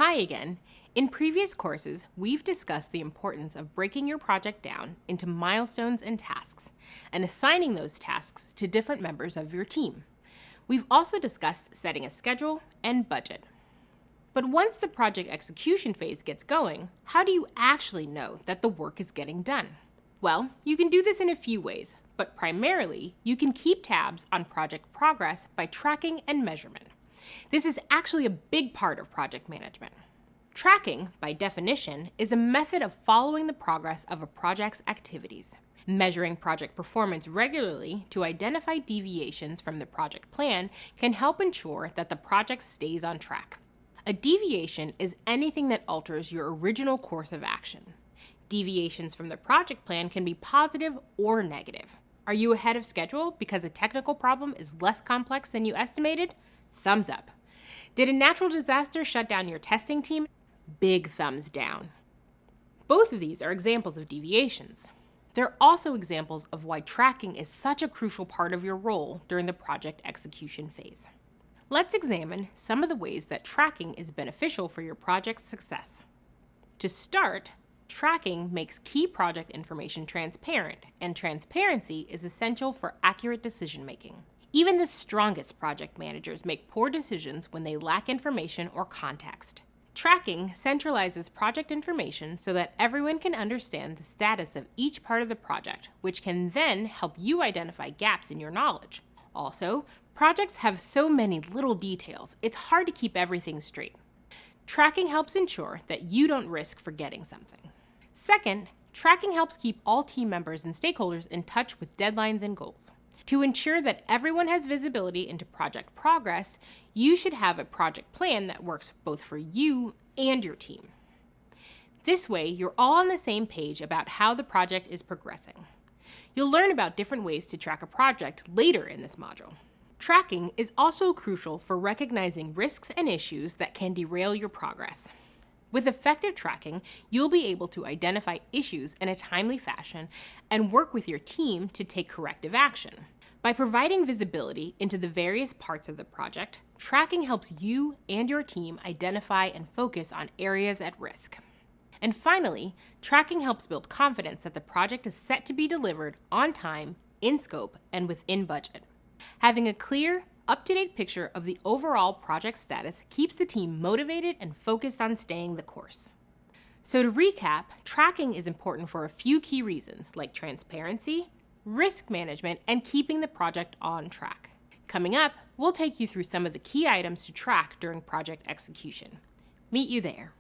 Hi again. In previous courses, we've discussed the importance of breaking your project down into milestones and tasks, and assigning those tasks to different members of your team. We've also discussed setting a schedule and budget. But once the project execution phase gets going, how do you actually know that the work is getting done? Well, you can do this in a few ways, but primarily, you can keep tabs on project progress by tracking and measurement. This is actually a big part of project management. Tracking, by definition, is a method of following the progress of a project's activities. Measuring project performance regularly to identify deviations from the project plan can help ensure that the project stays on track. A deviation is anything that alters your original course of action. Deviations from the project plan can be positive or negative. Are you ahead of schedule because a technical problem is less complex than you estimated? Thumbs up. Did a natural disaster shut down your testing team? Big thumbs down. Both of these are examples of deviations. They're also examples of why tracking is such a crucial part of your role during the project execution phase. Let's examine some of the ways that tracking is beneficial for your project's success. To start, tracking makes key project information transparent, and transparency is essential for accurate decision-making. Even the strongest project managers make poor decisions when they lack information or context. Tracking centralizes project information so that everyone can understand the status of each part of the project, which can then help you identify gaps in your knowledge. Also, projects have so many little details, it's hard to keep everything straight. Tracking helps ensure that you don't risk forgetting something. Second, tracking helps keep all team members and stakeholders in touch with deadlines and goals. To ensure that everyone has visibility into project progress, you should have a project plan that works both for you and your team. This way, you're all on the same page about how the project is progressing. You'll learn about different ways to track a project later in this module. Tracking is also crucial for recognizing risks and issues that can derail your progress. With effective tracking, you'll be able to identify issues in a timely fashion and work with your team to take corrective action. By providing visibility into the various parts of the project, tracking helps you and your team identify and focus on areas at risk. And finally, tracking helps build confidence that the project is set to be delivered on time, in scope, and within budget. Having a clear, up-to-date picture of the overall project status keeps the team motivated and focused on staying the course. So to recap, tracking is important for a few key reasons like transparency, risk management, and keeping the project on track. Coming up, we'll take you through some of the key items to track during project execution. Meet you there.